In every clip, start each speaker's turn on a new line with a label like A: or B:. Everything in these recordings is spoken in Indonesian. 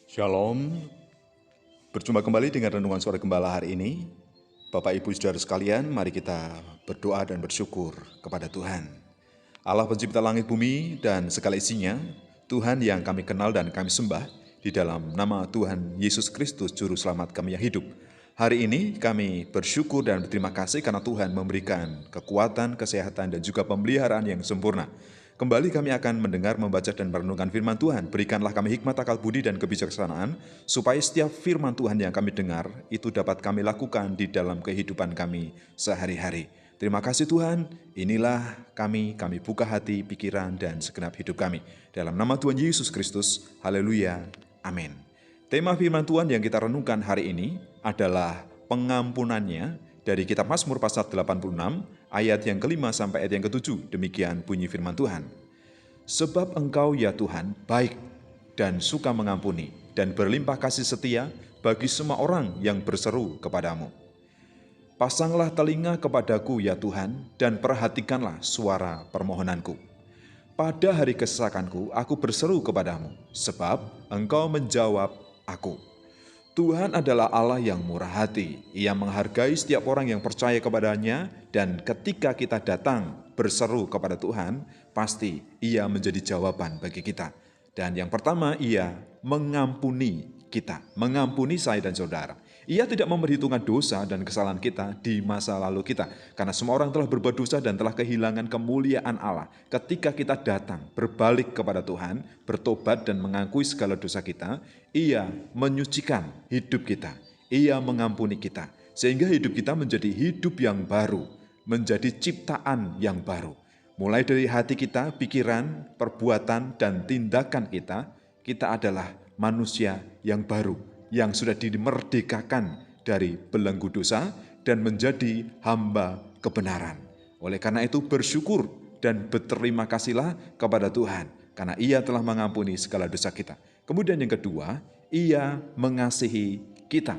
A: Shalom, berjumpa kembali dengan Renungan Suara Gembala hari ini. Bapak Ibu Saudara sekalian, mari kita berdoa dan bersyukur kepada Tuhan. Allah pencipta langit bumi dan segala isinya, Tuhan yang kami kenal dan kami sembah, di dalam nama Tuhan Yesus Kristus, Juru Selamat kami yang hidup. Hari ini kami bersyukur dan berterima kasih karena Tuhan memberikan kekuatan, kesehatan, dan juga pemeliharaan yang sempurna. Kembali kami akan mendengar, membaca, dan merenungkan firman Tuhan. Berikanlah kami hikmat, akal budi, dan kebijaksanaan, supaya setiap firman Tuhan yang kami dengar, itu dapat kami lakukan di dalam kehidupan kami sehari-hari. Terima kasih Tuhan, inilah kami buka hati, pikiran, dan segenap hidup kami. Dalam nama Tuhan Yesus Kristus, haleluya, amin. Tema firman Tuhan yang kita renungkan hari ini adalah pengampunannya, dari kitab Mazmur pasal 86, ayat yang kelima sampai ayat yang ketujuh. Demikian bunyi firman Tuhan. Sebab Engkau ya Tuhan baik dan suka mengampuni dan berlimpah kasih setia bagi semua orang yang berseru kepadamu. Pasanglah telinga kepadaku ya Tuhan dan perhatikanlah suara permohonanku. Pada hari kesesakanku aku berseru kepadamu, sebab Engkau menjawab aku. Tuhan adalah Allah yang murah hati. Ia menghargai setiap orang yang percaya kepadanya, dan ketika kita datang berseru kepada Tuhan, pasti Ia menjadi jawaban bagi kita. Dan yang pertama, Ia mengampuni kita, mengampuni saya dan saudara. Ia tidak memperhitungkan dosa dan kesalahan kita di masa lalu kita, karena semua orang telah berbuat dosa dan telah kehilangan kemuliaan Allah. Ketika kita datang berbalik kepada Tuhan, bertobat dan mengakui segala dosa kita, Ia menyucikan hidup kita, Ia mengampuni kita, sehingga hidup kita menjadi hidup yang baru, menjadi ciptaan yang baru. Mulai dari hati kita, pikiran, perbuatan, dan tindakan kita adalah manusia yang baru, yang sudah dimerdekakan dari belenggu dosa dan menjadi hamba kebenaran. Oleh karena itu bersyukur dan berterima kasihlah kepada Tuhan, karena Ia telah mengampuni segala dosa kita. Kemudian yang kedua, Ia mengasihi kita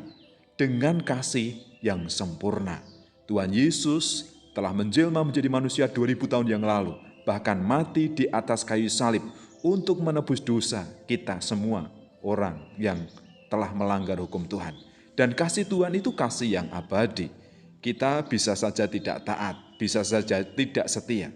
A: dengan kasih yang sempurna. Tuhan Yesus telah menjelma menjadi manusia 2000 tahun yang lalu, bahkan mati di atas kayu salib untuk menebus dosa kita semua orang yang telah melanggar hukum Tuhan. Dan kasih Tuhan itu kasih yang abadi. Kita bisa saja tidak taat, bisa saja tidak setia.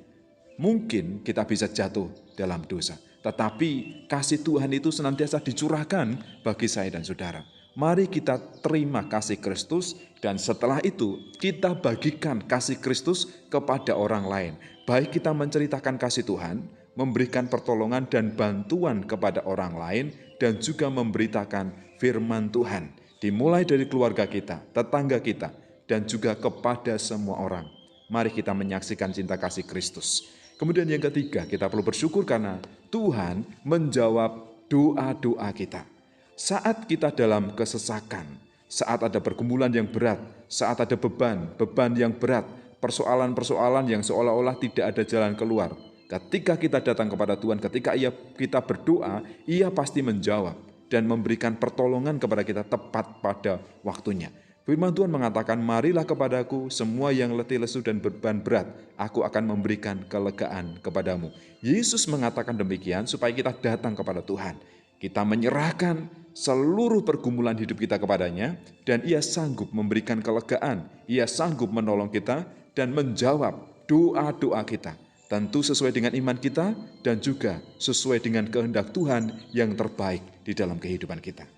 A: Mungkin kita bisa jatuh dalam dosa, tetapi kasih Tuhan itu senantiasa dicurahkan bagi saya dan saudara. Mari kita terima kasih Kristus, dan setelah itu kita bagikan kasih Kristus kepada orang lain. Baik kita menceritakan kasih Tuhan, memberikan pertolongan dan bantuan kepada orang lain, dan juga memberitakan firman Tuhan, dimulai dari keluarga kita, tetangga kita, dan juga kepada semua orang. Mari kita menyaksikan cinta kasih Kristus. Kemudian yang ketiga, kita perlu bersyukur karena Tuhan menjawab doa-doa kita. Saat kita dalam kesesakan, saat ada pergumulan yang berat, saat ada beban yang berat, persoalan-persoalan yang seolah-olah tidak ada jalan keluar, ketika kita datang kepada Tuhan, ketika kita berdoa, Ia pasti menjawab dan memberikan pertolongan kepada kita tepat pada waktunya. Firman Tuhan mengatakan, marilah kepadaku semua yang letih lesu dan beban berat, aku akan memberikan kelegaan kepadamu. Yesus mengatakan demikian supaya kita datang kepada Tuhan. Kita menyerahkan seluruh pergumulan hidup kita kepadanya, dan Ia sanggup memberikan kelegaan, Ia sanggup menolong kita dan menjawab doa-doa kita. Tentu sesuai dengan iman kita dan juga sesuai dengan kehendak Tuhan yang terbaik di dalam kehidupan kita.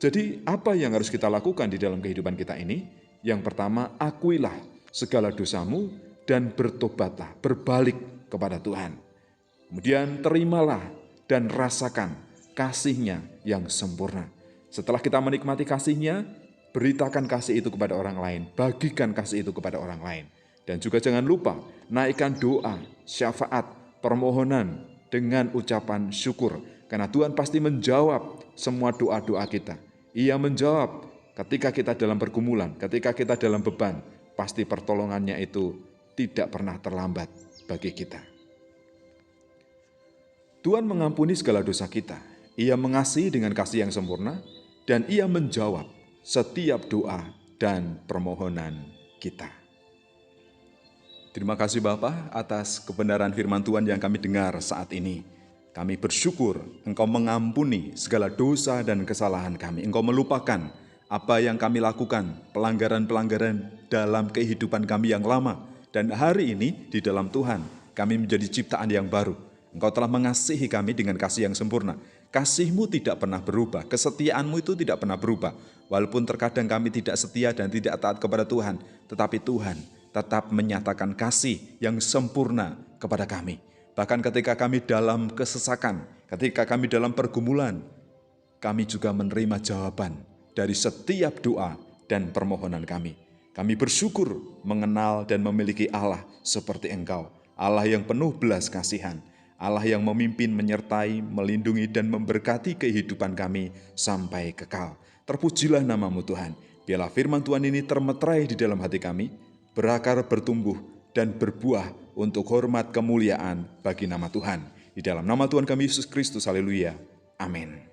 A: Jadi apa yang harus kita lakukan di dalam kehidupan kita ini? Yang pertama, akuilah segala dosamu dan bertobatlah, berbalik kepada Tuhan. Kemudian terimalah dan rasakan kasih-Nya yang sempurna. Setelah kita menikmati kasih-Nya, beritakan kasih itu kepada orang lain, bagikan kasih itu kepada orang lain. Dan juga jangan lupa naikkan doa, syafaat, permohonan dengan ucapan syukur. Karena Tuhan pasti menjawab semua doa-doa kita. Ia menjawab ketika kita dalam pergumulan, ketika kita dalam beban, pasti pertolongannya itu tidak pernah terlambat bagi kita. Tuhan mengampuni segala dosa kita. Ia mengasihi dengan kasih yang sempurna, dan Ia menjawab setiap doa dan permohonan kita. Terima kasih Bapa atas kebenaran firman Tuhan yang kami dengar saat ini. Kami bersyukur Engkau mengampuni segala dosa dan kesalahan kami. Engkau melupakan apa yang kami lakukan, pelanggaran-pelanggaran dalam kehidupan kami yang lama. Dan hari ini di dalam Tuhan, kami menjadi ciptaan yang baru. Engkau telah mengasihi kami dengan kasih yang sempurna. Kasih-Mu tidak pernah berubah, kesetiaan-Mu itu tidak pernah berubah. Walaupun terkadang kami tidak setia dan tidak taat kepada Tuhan, tetapi Tuhan tetap menyatakan kasih yang sempurna kepada kami. Bahkan ketika kami dalam kesesakan, ketika kami dalam pergumulan, kami juga menerima jawaban dari setiap doa dan permohonan kami. Kami bersyukur mengenal dan memiliki Allah seperti Engkau, Allah yang penuh belas kasihan, Allah yang memimpin, menyertai, melindungi, dan memberkati kehidupan kami sampai kekal. Terpujilah nama-Mu Tuhan. Biarlah firman Tuhan ini termeterai di dalam hati kami, berakar, bertumbuh, dan berbuah untuk hormat kemuliaan bagi nama Tuhan. Di dalam nama Tuhan kami Yesus Kristus, haleluya. Amin.